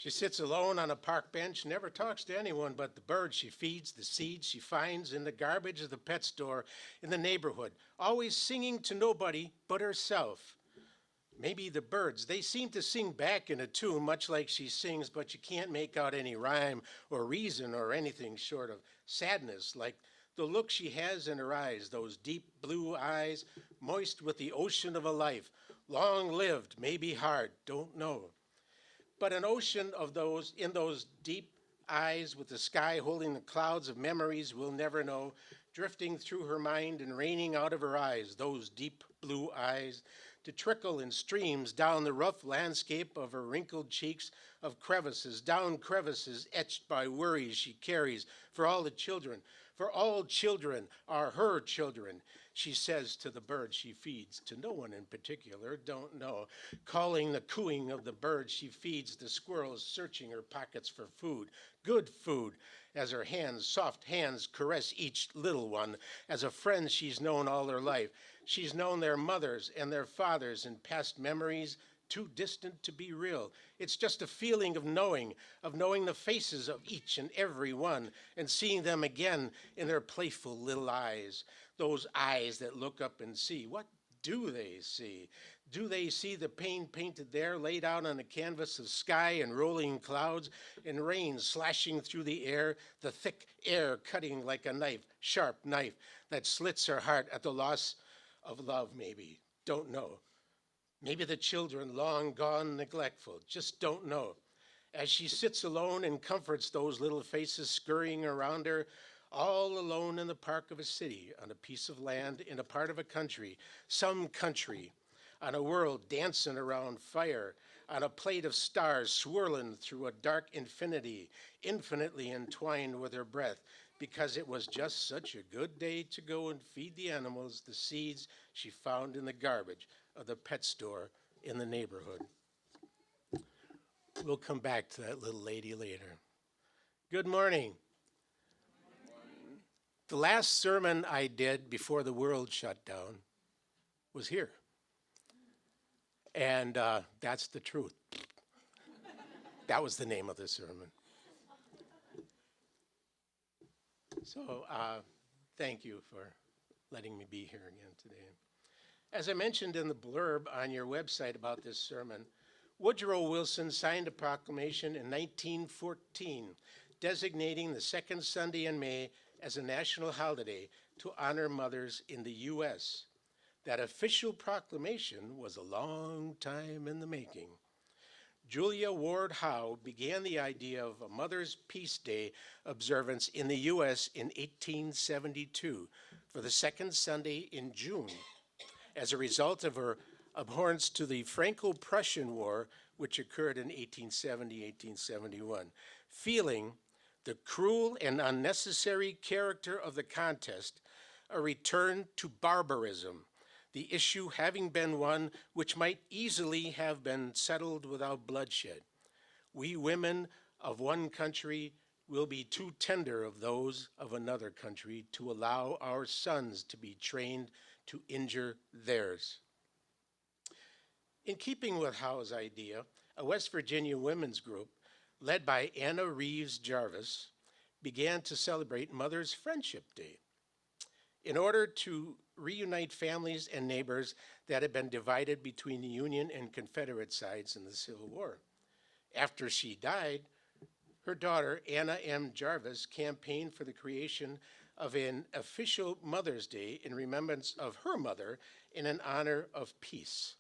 She sits alone on a park bench, never talks to anyone but the birds she feeds, the seeds she finds in the garbage of the pet store in the neighborhood, always singing to nobody but herself. Maybe the birds, they seem to sing back in a tune, much like she sings, but you can't make out any rhyme or reason or anything short of sadness, like the look she has in her eyes, those deep blue eyes, moist with the ocean of a life, long lived, maybe hard, don't know. But an ocean of those, in those deep eyes with the sky holding the clouds of memories we'll never know, drifting through her mind and raining out of her eyes, those deep blue eyes, to trickle in streams down the rough landscape of her wrinkled cheeks, of crevices, down crevices etched by worries she carries for all the children. For all children are her children, she says to the birds she feeds, to no one in particular, don't know, calling the cooing of the birds she feeds, the squirrels searching her pockets for food, good food, as her hands, soft hands, caress each little one, as a friend she's known all her life. She's known their mothers and their fathers in past memories too distant to be real. It's just a feeling of knowing the faces of each and every one, and seeing them again in their playful little eyes, those eyes that look up and see. What do they see? Do they see the pain painted there, laid out on a canvas of sky and rolling clouds, and rain slashing through the air, the thick air cutting like a knife, sharp knife, that slits her heart at the loss of love, maybe? Don't know. Maybe the children, long gone neglectful, just don't know. As she sits alone and comforts those little faces scurrying around her, all alone in the park of a city, on a piece of land, in a part of a country, some country, on a world dancing around fire, on a plate of stars swirling through a dark infinity, infinitely entwined with her breath, because it was just such a good day to go and feed the animals the seeds she found in the garbage of the pet store in the neighborhood. We'll come back to that little lady later. Good morning. The last sermon I did before the world shut down was here. And that's the truth. That was the name of the sermon. So thank you for letting me be here again today. As I mentioned in the blurb on your website about this sermon, Woodrow Wilson signed a proclamation in 1914 designating the second Sunday in May as a national holiday to honor mothers in the U.S. That official proclamation was a long time in the making. Julia Ward Howe began the idea of a Mother's Peace Day observance in the U.S. in 1872 for the second Sunday in June, as a result of her abhorrence to the Franco-Prussian War, which occurred in 1870-1871. Feeling the cruel and unnecessary character of the contest, a return to barbarism, the issue having been one which might easily have been settled without bloodshed. We women of one country will be too tender of those of another country to allow our sons to be trained to injure theirs. In keeping with Howe's idea, a West Virginia women's group, led by Anna Reeves Jarvis, began to celebrate Mother's Friendship Day in order to reunite families and neighbors that had been divided between the Union and Confederate sides in the Civil War. After she died, her daughter, Anna M. Jarvis, campaigned for the creation of an official Mother's Day in remembrance of her mother and in honor of peace.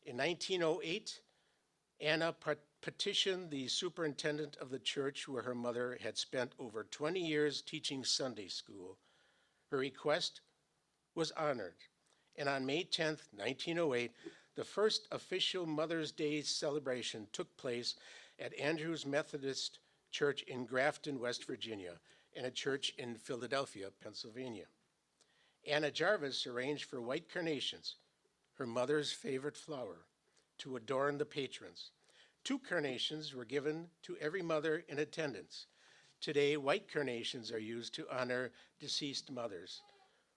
In 1908, Anna petitioned the superintendent of the church where her mother had spent over 20 years teaching Sunday school. Her request was honored, and on May 10, 1908, the first official Mother's Day celebration took place at Andrews Methodist Church in Grafton, West Virginia, and a church in Philadelphia, Pennsylvania. Anna Jarvis arranged for white carnations, her mother's favorite flower, to adorn the patrons. 2 carnations were given to every mother in attendance. Today, white carnations are used to honor deceased mothers,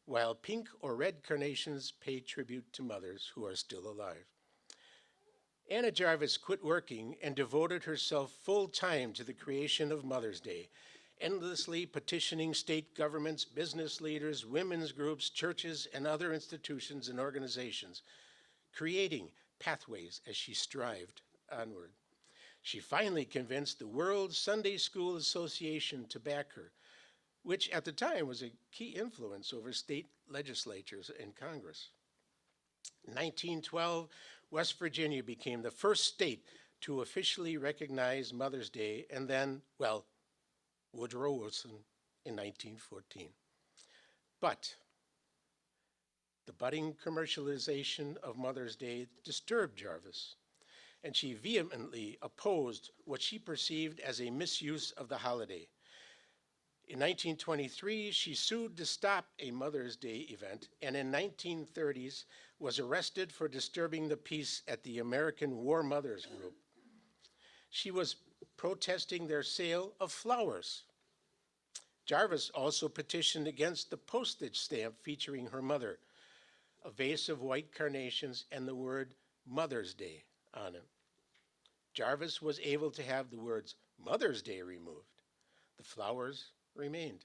while pink or red carnations pay tribute to mothers who are still alive. Anna Jarvis quit working and devoted herself full time to the creation of Mother's Day, endlessly petitioning state governments, business leaders, women's groups, churches, and other institutions and organizations, creating pathways as she strived onward. She finally convinced the World Sunday School Association to back her, which at the time was a key influence over state legislatures and Congress. In 1912, West Virginia became the first state to officially recognize Mother's Day, and then, well, Woodrow Wilson in 1914. But the budding commercialization of Mother's Day disturbed Jarvis, and she vehemently opposed what she perceived as a misuse of the holiday. In 1923, she sued to stop a Mother's Day event, and in 1930s was arrested for disturbing the peace at the American War Mothers Group. She was protesting their sale of flowers. Jarvis also petitioned against the postage stamp featuring her mother, a vase of white carnations and the word Mother's Day on it. Jarvis was able to have the words Mother's Day removed. The flowers remained.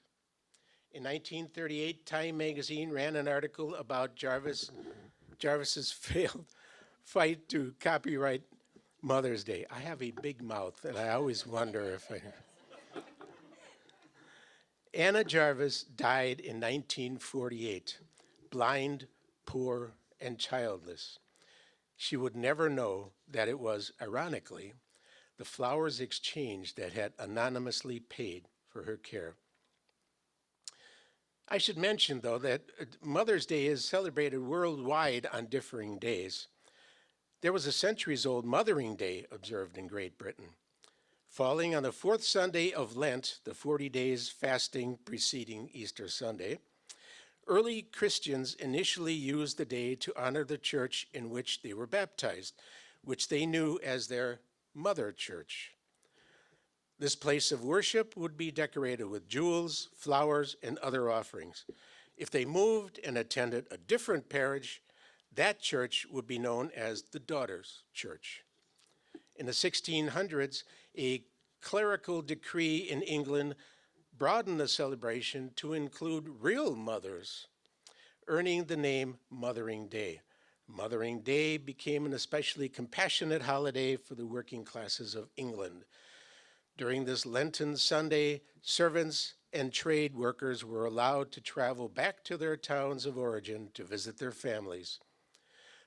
In 1938, Time magazine ran an article about Jarvis's failed fight to copyright Mother's Day. I have a big mouth, and I always wonder if I... Anna Jarvis died in 1948, blind, poor, and childless. She would never know that it was, ironically, the Flowers Exchange that had anonymously paid for her care. I should mention, though, that Mother's Day is celebrated worldwide on differing days. There was a centuries-old Mothering Day observed in Great Britain, falling on the fourth Sunday of Lent, the 40 days fasting preceding Easter Sunday. Early Christians initially used the day to honor the church in which they were baptized, which they knew as their mother church. This place of worship would be decorated with jewels, flowers, and other offerings. If they moved and attended a different parish, that church would be known as the Daughters' Church. In the 1600s, a clerical decree in England broadened the celebration to include real mothers, earning the name Mothering Day. Mothering Day became an especially compassionate holiday for the working classes of England. During this Lenten Sunday, servants and trade workers were allowed to travel back to their towns of origin to visit their families.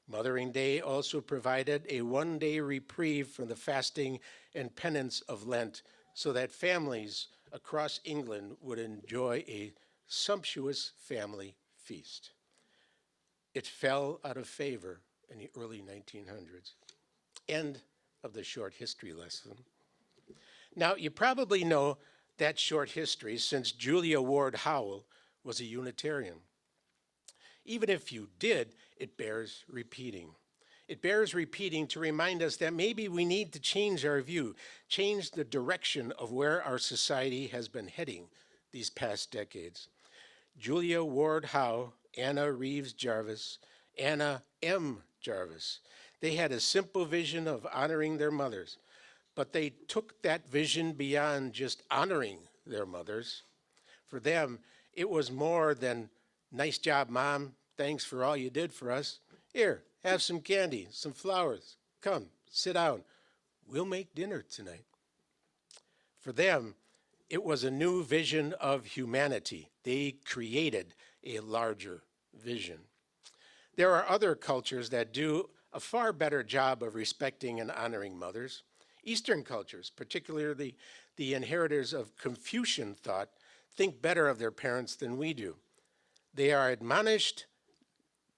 Mothering Day also provided a one-day reprieve from the fasting and penance of Lent so that families across England would enjoy a sumptuous family feast. It fell out of favor in the early 1900s. End of the short history lesson. Now, you probably know that short history since Julia Ward Howe was a Unitarian. Even if you did, it bears repeating. It bears repeating to remind us that maybe we need to change our view, change the direction of where our society has been heading these past decades. Julia Ward Howe, Anna Reeves Jarvis, Anna M. Jarvis, they had a simple vision of honoring their mothers, but they took that vision beyond just honoring their mothers. For them, it was more than, nice job, Mom, thanks for all you did for us. Here, have some candy, some flowers. Come, sit down. We'll make dinner tonight. For them, it was a new vision of humanity. They created a larger vision. There are other cultures that do a far better job of respecting and honoring mothers. Eastern cultures, particularly the inheritors of Confucian thought, think better of their parents than we do. They are admonished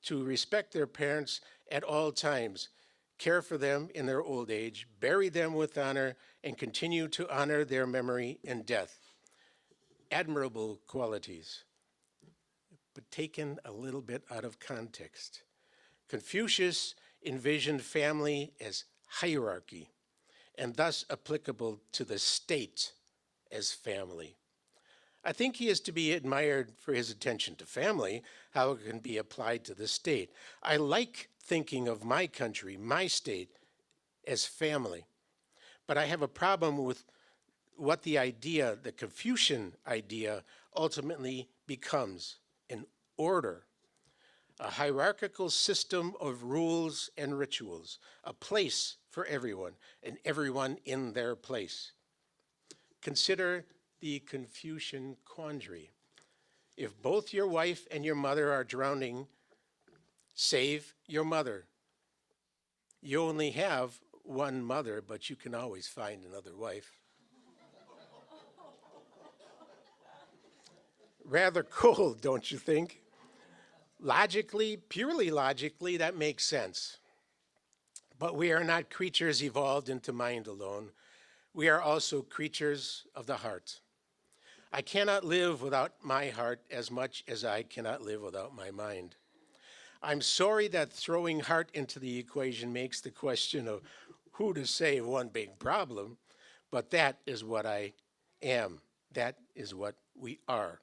to respect their parents at all times, care for them in their old age, bury them with honor, and continue to honor their memory in death. Admirable qualities, but taken a little bit out of context. Confucius envisioned family as hierarchy, and thus applicable to the state as family. I think he is to be admired for his attention to family, how it can be applied to the state. I like thinking of my country, my state, as family. But I have a problem with what the Confucian idea, ultimately becomes: an order, a hierarchical system of rules and rituals, a place for everyone, and everyone in their place. Consider the Confucian quandary. If both your wife and your mother are drowning, save your mother. You only have one mother, but you can always find another wife. Rather cold, don't you think? Logically, purely logically, that makes sense. But we are not creatures evolved into mind alone. We are also creatures of the heart. I cannot live without my heart as much as I cannot live without my mind. I'm sorry that throwing heart into the equation makes the question of who to save one big problem, but that is what I am. That is what we are.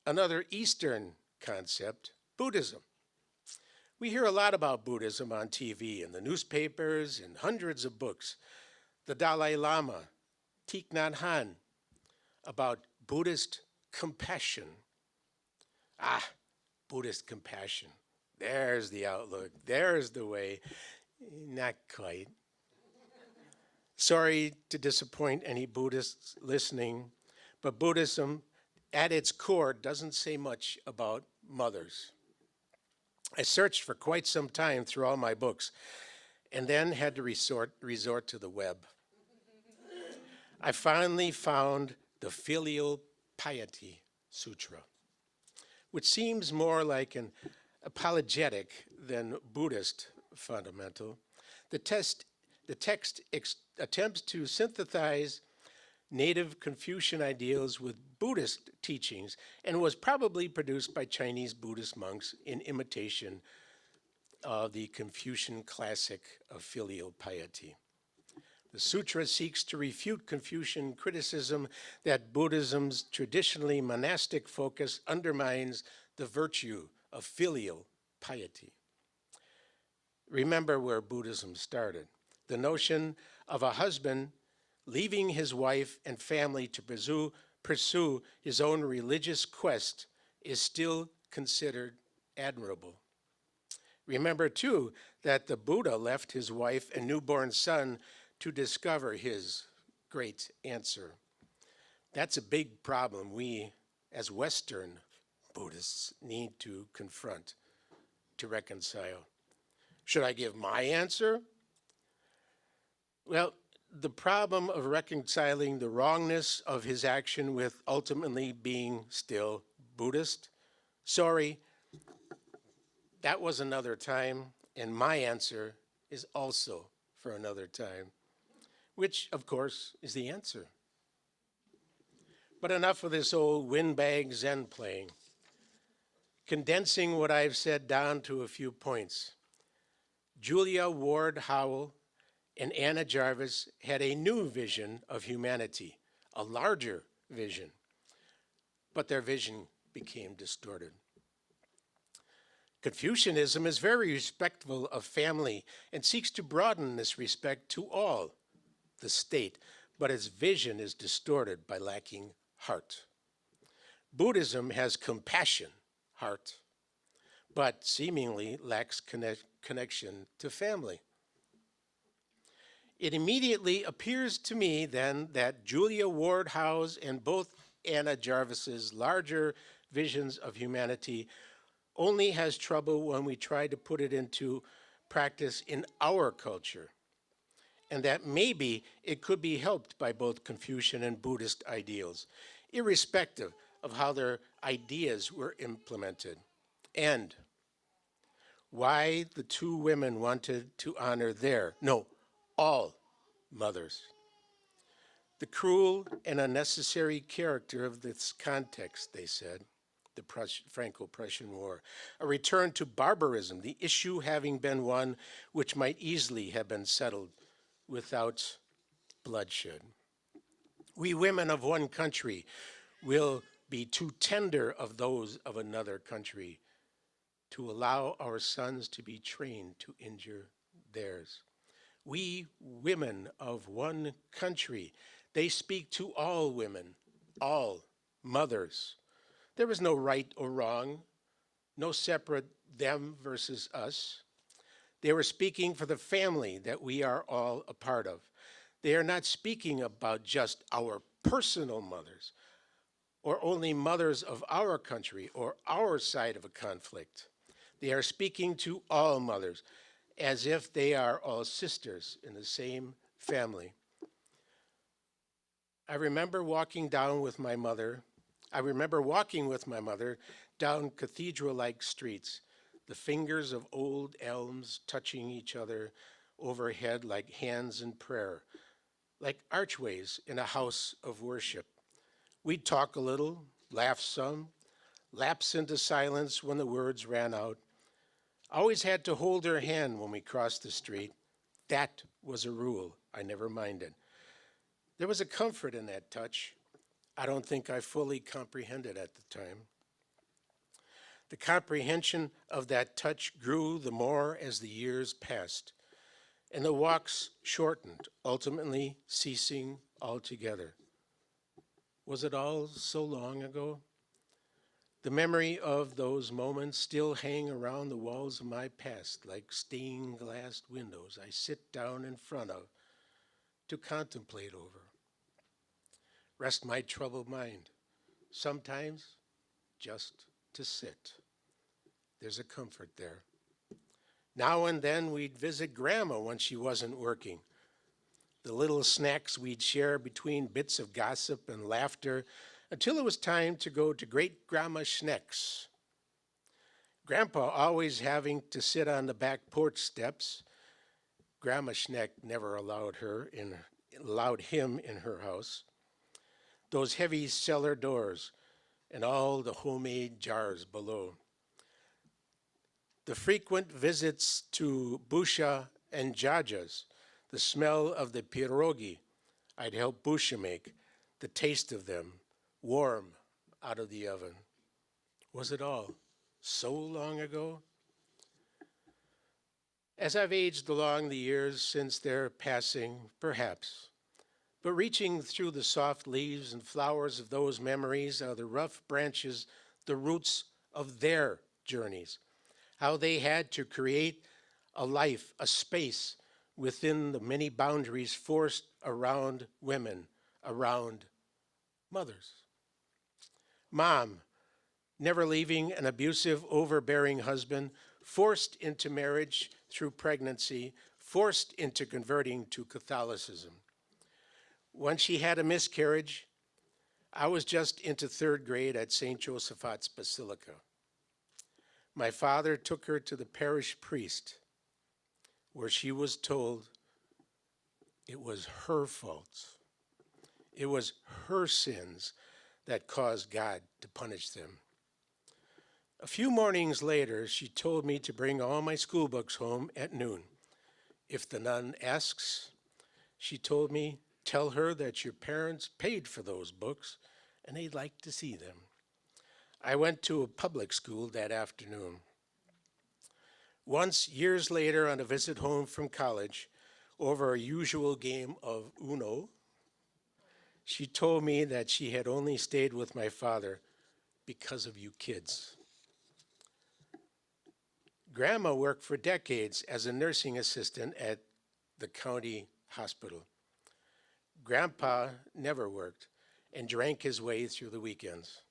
Another Eastern concept, Buddhism. We hear a lot about Buddhism on TV, in the newspapers, in hundreds of books. The Dalai Lama, Thich Nhat Hanh, about Buddhist compassion. Buddhist compassion. There's the outlook. There's the way. Not quite. Sorry to disappoint any Buddhists listening, but Buddhism at its core doesn't say much about mothers. I searched for quite some time through all my books and then had to resort to the web. I finally found the Filial Piety Sutra, which seems more like an apologetic than Buddhist fundamental. The text attempts to synthesize native Confucian ideals with Buddhist teachings and was probably produced by Chinese Buddhist monks in imitation of the Confucian classic of filial piety. The sutra seeks to refute Confucian criticism that Buddhism's traditionally monastic focus undermines the virtue of filial piety. Remember where Buddhism started. The notion of a husband leaving his wife and family to pursue his own religious quest is still considered admirable. Remember, too, that the Buddha left his wife and newborn son to discover his great answer. That's a big problem we, as Western Buddhists, need to confront, to reconcile. Should I give my answer? Well, the problem of reconciling the wrongness of his action with ultimately being still Buddhist? Sorry, that was another time, and my answer is also for another time, which, of course, is the answer. But enough of this old windbag Zen playing. Condensing what I've said down to a few points. Julia Ward Howell and Anna Jarvis had a new vision of humanity, a larger vision, but their vision became distorted. Confucianism is very respectful of family and seeks to broaden this respect to all, the state, but its vision is distorted by lacking heart. Buddhism has compassion, heart, but seemingly lacks connection to family. It immediately appears to me then that Julia Ward Howe's and both Anna Jarvis's larger visions of humanity only has trouble when we try to put it into practice in our culture, and that maybe it could be helped by both Confucian and Buddhist ideals, irrespective of how their ideas were implemented. And why the two women wanted to honor all mothers. The cruel and unnecessary character of this context, they said, the Franco-Prussian War, a return to barbarism, the issue having been one which might easily have been settled without bloodshed. We women of one country will be too tender of those of another country to allow our sons to be trained to injure theirs. We women of one country. They speak to all women, all mothers. There is no right or wrong, no separate them versus us. They were speaking for the family that we are all a part of. They are not speaking about just our personal mothers or only mothers of our country or our side of a conflict. They are speaking to all mothers as if they are all sisters in the same family. I remember walking with my mother down cathedral-like streets, the fingers of old elms touching each other overhead like hands in prayer, like archways in a house of worship. We'd talk a little, laugh some, lapse into silence when the words ran out. Always had to hold her hand when we crossed the street. That was a rule I never minded. There was a comfort in that touch. I don't think I fully comprehended at the time. The comprehension of that touch grew the more as the years passed, and the walks shortened, ultimately ceasing altogether. Was it all so long ago? The memory of those moments still hang around the walls of my past like stained glass windows I sit down in front of to contemplate over. Rest my troubled mind, sometimes just to sit. There's a comfort there. Now and then we'd visit Grandma when she wasn't working. The little snacks we'd share between bits of gossip and laughter until it was time to go to Great Grandma Schneck's. Grandpa always having to sit on the back porch steps. Grandma Schneck never allowed him in her house. Those heavy cellar doors and all the homemade jars below. The frequent visits to Busha and Jaja's, the smell of the pierogi I'd help Busha make, the taste of them, warm out of the oven. Was it all so long ago? As I've aged along the years since their passing, perhaps, but reaching through the soft leaves and flowers of those memories are the rough branches, the roots of their journeys, how they had to create a life, a space within the many boundaries forced around women, around mothers. Mom, never leaving an abusive, overbearing husband, forced into marriage through pregnancy, forced into converting to Catholicism. When she had a miscarriage, I was just into third grade at St. Josaphat's Basilica. My father took her to the parish priest, where she was told it was her fault. It was her sins that caused God to punish them. A few mornings later, she told me to bring all my school books home at noon. If the nun asks, she told me, tell her that your parents paid for those books and they'd like to see them. I went to a public school that afternoon. Once, years later, on a visit home from college, over a usual game of Uno, she told me that she had only stayed with my father because of you kids. Grandma worked for decades as a nursing assistant at the county hospital. Grandpa never worked and drank his way through the weekends.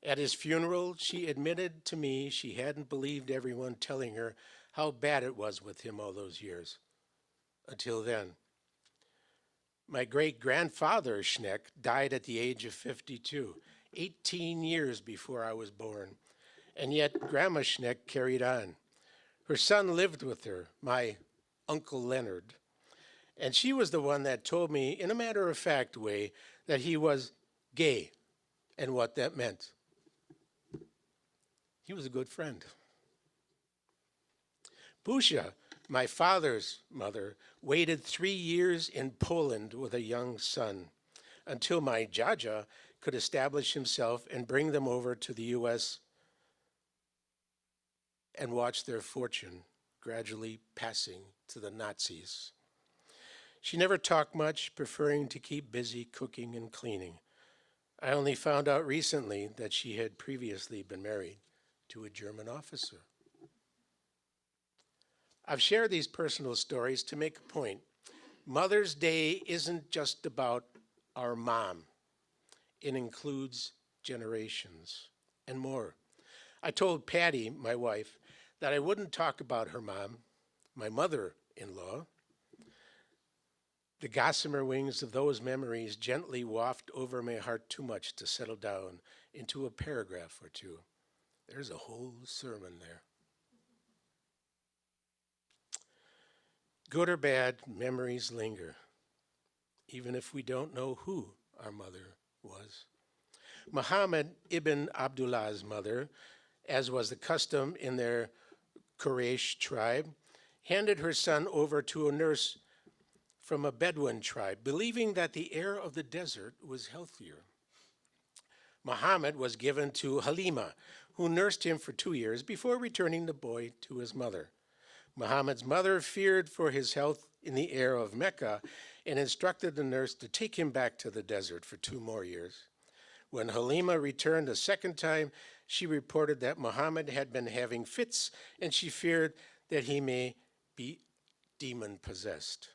At his funeral, she admitted to me she hadn't believed everyone telling her how bad it was with him all those years. Until then. My great-grandfather, Schneck, died at the age of 52, 18 years before I was born. And yet Grandma Schneck carried on. Her son lived with her, my Uncle Leonard. And she was the one that told me, in a matter-of-fact way, that he was gay and what that meant. He was a good friend. Busha, my father's mother, waited 3 years in Poland with a young son until my Jaja could establish himself and bring them over to the U.S. and watch their fortune gradually passing to the Nazis. She never talked much, preferring to keep busy cooking and cleaning. I only found out recently that she had previously been married to a German officer. I've shared these personal stories to make a point. Mother's Day isn't just about our mom. It includes generations and more. I told Patty, my wife, that I wouldn't talk about her mom, my mother-in-law. The gossamer wings of those memories gently waft over my heart too much to settle down into a paragraph or two. There's a whole sermon there. Good or bad, memories linger, even if we don't know who our mother was. Muhammad ibn Abdullah's mother, as was the custom in their Quraysh tribe, handed her son over to a nurse from a Bedouin tribe, believing that the air of the desert was healthier. Muhammad was given to Halima, who nursed him for 2 years before returning the boy to his mother. Muhammad's mother feared for his health in the air of Mecca and instructed the nurse to take him back to the desert for 2 more years. When Halima returned a second time, she reported that Muhammad had been having fits and she feared that he may be demon-possessed.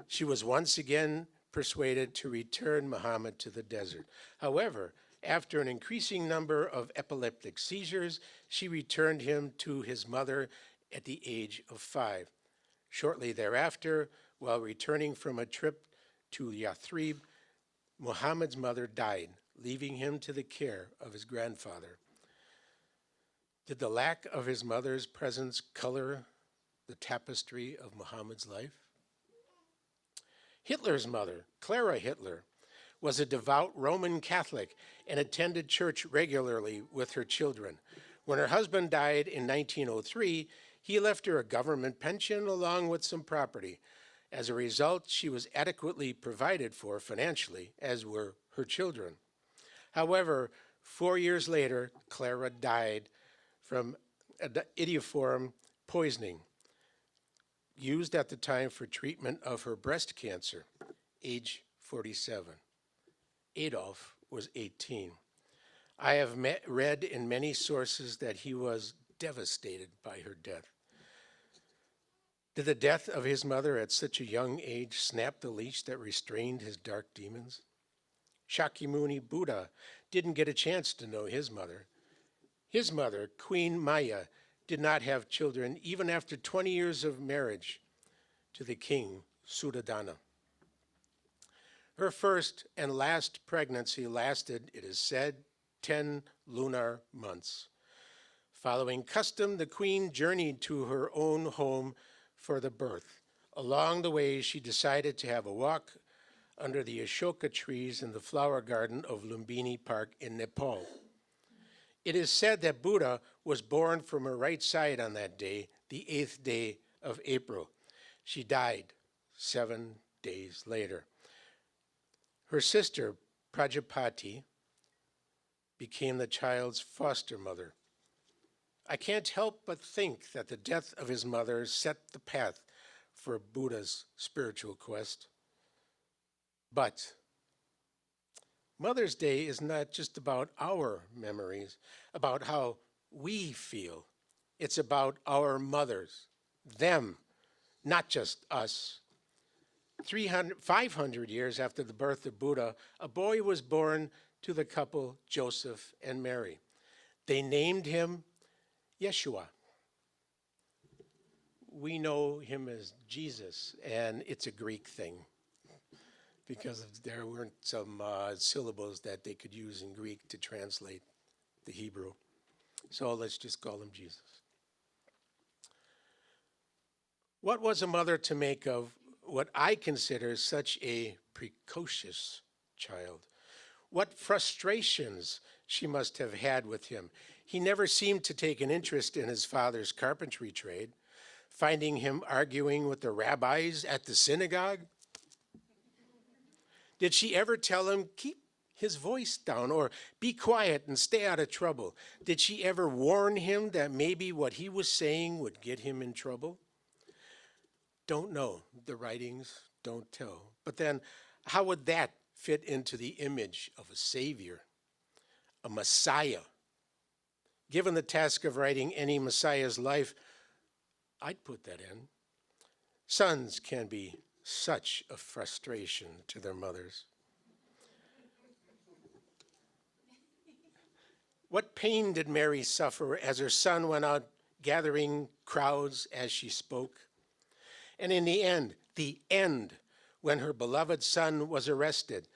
She was once again persuaded to return Muhammad to the desert. However, after an increasing number of epileptic seizures, she returned him to his mother at the age of 5. Shortly thereafter, while returning from a trip to Yathrib, Muhammad's mother died, leaving him to the care of his grandfather. Did the lack of his mother's presence color the tapestry of Muhammad's life? Hitler's mother, Clara Hitler, was a devout Roman Catholic and attended church regularly with her children. When her husband died in 1903, he left her a government pension along with some property. As a result, she was adequately provided for financially, as were her children. However, 4 years later, Clara died from idioform poisoning, used at the time for treatment of her breast cancer, age 47. Adolf was 18. I have read in many sources that he was devastated by her death. Did the death of his mother at such a young age snap the leash that restrained his dark demons? Shakyamuni Buddha didn't get a chance to know his mother. His mother, Queen Maya, did not have children even after 20 years of marriage to the king, Suddhodana. Her first and last pregnancy lasted, it is said, 10 lunar months. Following custom, the queen journeyed to her own home for the birth. Along the way, she decided to have a walk under the Ashoka trees in the flower garden of Lumbini Park in Nepal. It is said that Buddha was born from her right side on that day, the 8th day of April. She died 7 days later. Her sister, Prajapati, became the child's foster mother. I can't help but think that the death of his mother set the path for Buddha's spiritual quest. But Mother's Day is not just about our memories, about how we feel. It's about our mothers, them, not just us. 500 years after the birth of Buddha, a boy was born to the couple Joseph and Mary. They named him Yeshua. We know him as Jesus, and it's a Greek thing because there weren't some syllables that they could use in Greek to translate the Hebrew. So let's just call him Jesus. What was a mother to make of what I consider such a precocious child? What frustrations she must have had with him. He never seemed to take an interest in his father's carpentry trade, finding him arguing with the rabbis at the synagogue. Did she ever tell him, keep his voice down, or be quiet and stay out of trouble? Did she ever warn him that maybe what he was saying would get him in trouble? Don't know. The writings don't tell. But then, how would that fit into the image of a Savior, a Messiah? Given the task of writing any Messiah's life, I'd put that in. Sons can be such a frustration to their mothers. What pain did Mary suffer as her son went out gathering crowds as she spoke? And in the end, when her beloved son was arrested,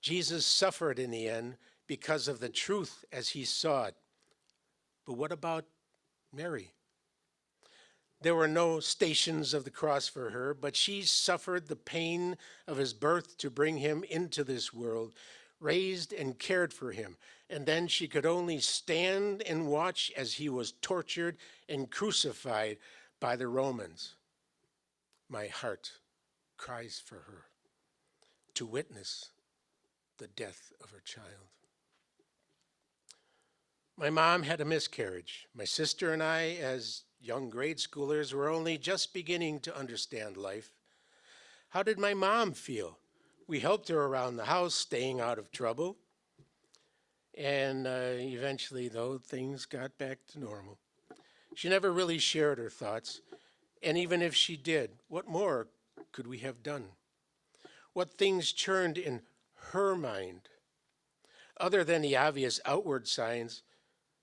Jesus suffered in the end because of the truth as he saw it. But what about Mary? There were no stations of the cross for her, but she suffered the pain of his birth to bring him into this world, raised and cared for him. And then she could only stand and watch as he was tortured and crucified by the Romans. My heart cries for her to witness the death of her child. My mom had a miscarriage. My sister and I, as young grade schoolers, were only just beginning to understand life. How did my mom feel? We helped her around the house, staying out of trouble. And eventually, though, things got back to normal. She never really shared her thoughts. And even if she did, what more could we have done? What things churned in her mind? Other than the obvious outward signs,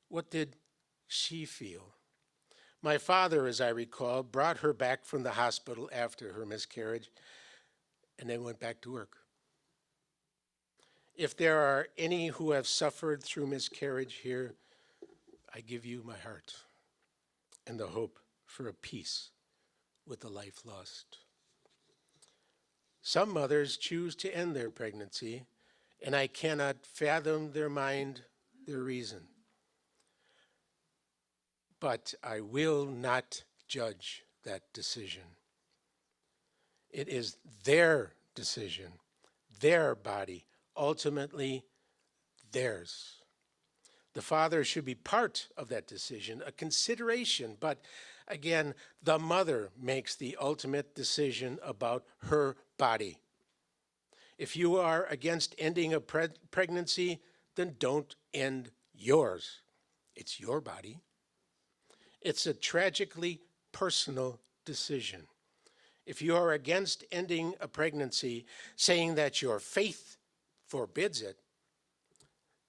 what did she feel? My father, as I recall, brought her back from the hospital after her miscarriage and then went back to work. If there are any who have suffered through miscarriage here, I give you my heart and the hope for a peace with the life lost. Some mothers choose to end their pregnancy, and I cannot fathom their mind, their reason. But I will not judge that decision. It is their decision, their body, ultimately theirs. The father should be part of that decision, a consideration, but again, the mother makes the ultimate decision about her body. If you are against ending a pregnancy, then don't end yours. It's your body. It's a tragically personal decision. If you are against ending a pregnancy, saying that your faith forbids it,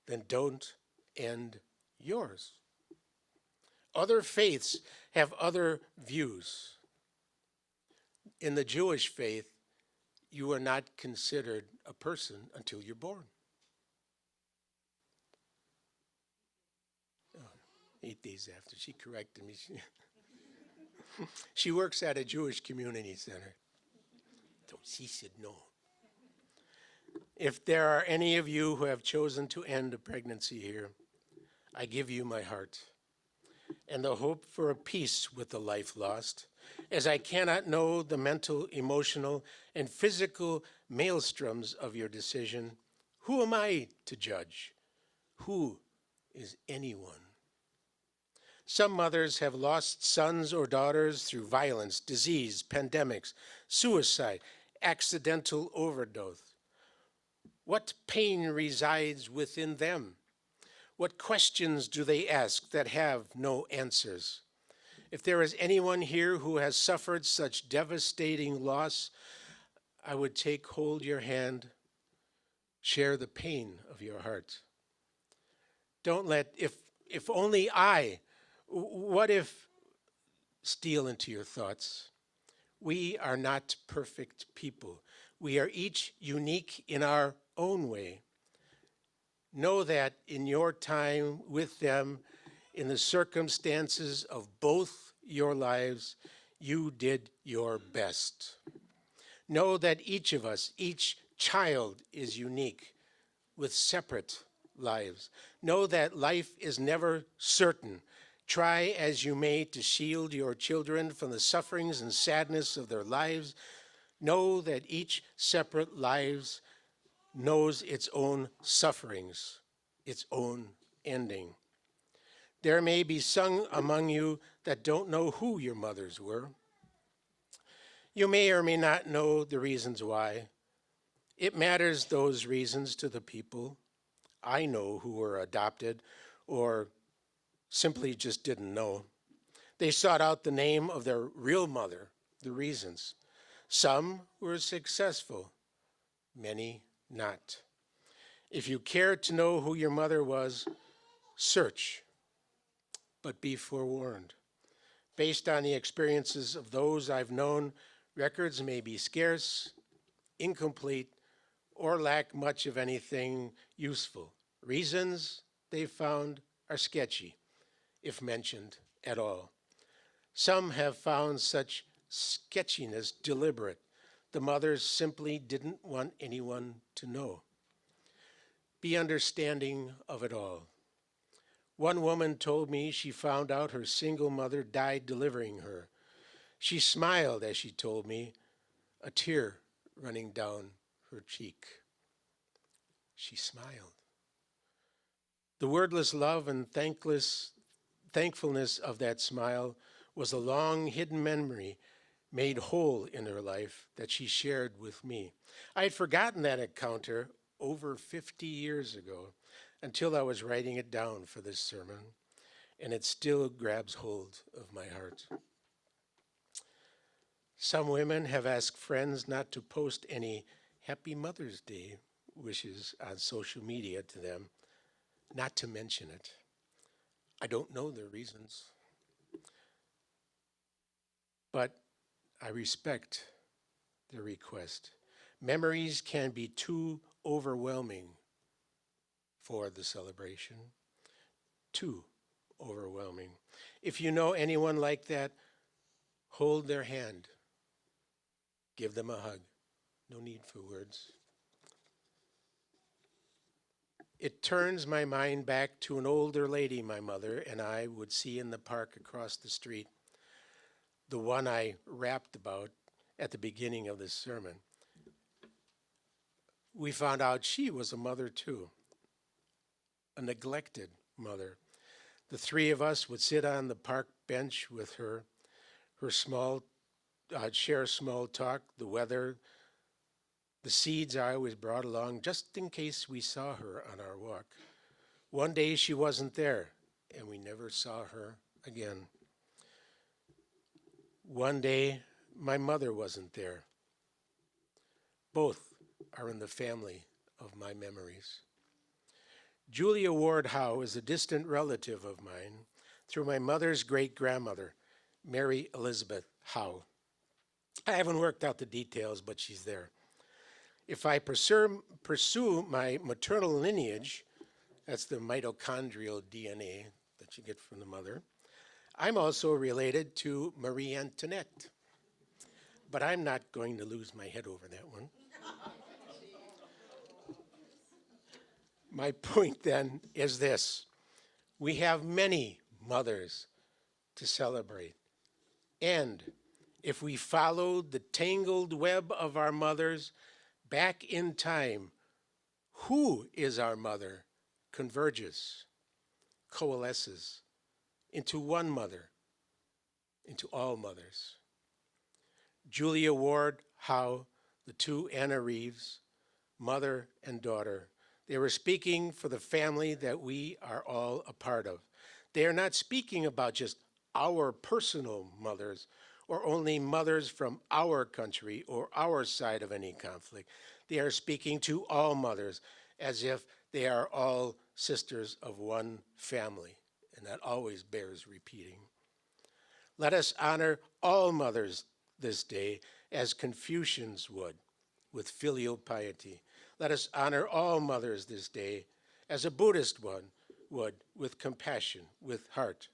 then don't end yours. Other faiths have other views. In the Jewish faith, you are not considered a person until you're born. 8 days after, she corrected me. She works at a Jewish community center. So she said no. If there are any of you who have chosen to end a pregnancy here, I give you my heart and the hope for a peace with the life lost, as I cannot know the mental, emotional, and physical maelstroms of your decision. Who am I to judge? Who is anyone? Some mothers have lost sons or daughters through violence, disease, pandemics, suicide, accidental overdose. What pain resides within them? What questions do they ask that have no answers? If there is anyone here who has suffered such devastating loss, I would take hold your hand, share the pain of your heart. Don't let, if only I, what if, steal into your thoughts. We are not perfect people. We are each unique in our own way. Know that in your time with them, in the circumstances of both your lives, you did your best. Know that each of us, each child is unique with separate lives. Know that life is never certain. Try as you may to shield your children from the sufferings and sadness of their lives. Know that each separate lives knows its own sufferings, its own ending. There may be some among you that don't know who your mothers were. You may or may not know the reasons why. It matters those reasons to the people I know who were adopted or simply just didn't know. They sought out the name of their real mother, the reasons. Some were successful, many not. If you care to know who your mother was, search, but be forewarned. Based on the experiences of those I've known, records may be scarce, incomplete, or lack much of anything useful. Reasons they've found are sketchy, if mentioned at all. Some have found such sketchiness deliberate. The mothers simply didn't want anyone to know. Be understanding of it all. One woman told me she found out her single mother died delivering her. She smiled as she told me, a tear running down her cheek. She smiled. The wordless love and thankfulness of that smile was a long hidden memory made whole in her life that she shared with me. I had forgotten that encounter over 50 years ago until I was writing it down for this sermon, and it still grabs hold of my heart. Some women have asked friends not to post any Happy Mother's Day wishes on social media to them, not to mention it. I don't know their reasons, but I respect their request. Memories can be too overwhelming for the celebration, too overwhelming. If you know anyone like that, hold their hand, give them a hug. No need for words. It turns my mind back to an older lady my mother and I would see in the park across the street, the one I rapped about at the beginning of this sermon. We found out she was a mother too, a neglected mother. The three of us would sit on the park bench with her share small talk, the weather, the seeds I always brought along just in case we saw her on our walk. One day she wasn't there, and we never saw her again. One day my mother wasn't there. Both are in the family of my memories. Julia Ward Howe is a distant relative of mine through my mother's great-grandmother, Mary Elizabeth Howe. I haven't worked out the details, but she's there. If I pursue my maternal lineage, that's the mitochondrial DNA that you get from the mother, I'm also related to Marie Antoinette. But I'm not going to lose my head over that one. My point then is this. We have many mothers to celebrate. And if we follow the tangled web of our mothers back in time, who is our mother converges, coalesces into one mother, into all mothers. Julia Ward Howe, the two Anna Reeves, mother and daughter, they were speaking for the family that we are all a part of. They are not speaking about just our personal mothers or only mothers from our country or our side of any conflict. They are speaking to all mothers as if they are all sisters of one family, and that always bears repeating. Let us honor all mothers this day as Confucians would, with filial piety. Let us honor all mothers this day as a Buddhist one would, with compassion, with heart.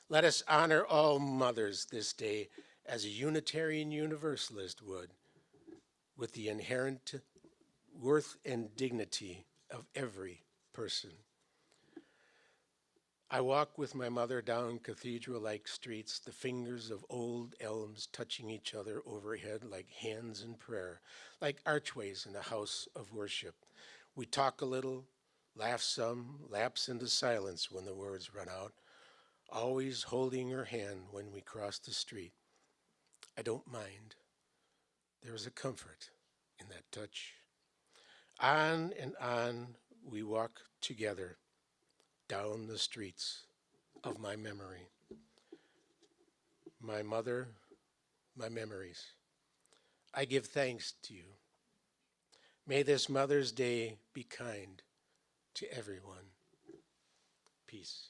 Let us honor all mothers this day as a Unitarian Universalist would, with the inherent worth and dignity of every person. I walk with my mother down cathedral-like streets, the fingers of old elms touching each other overhead like hands in prayer, like archways in a house of worship. We talk a little, laugh some, lapse into silence when the words run out, always holding her hand when we cross the street. I don't mind. There was a comfort in that touch. On and on we walk together down the streets of my memory. My mother, my memories. I give thanks to you. May this Mother's Day be kind to everyone. Peace.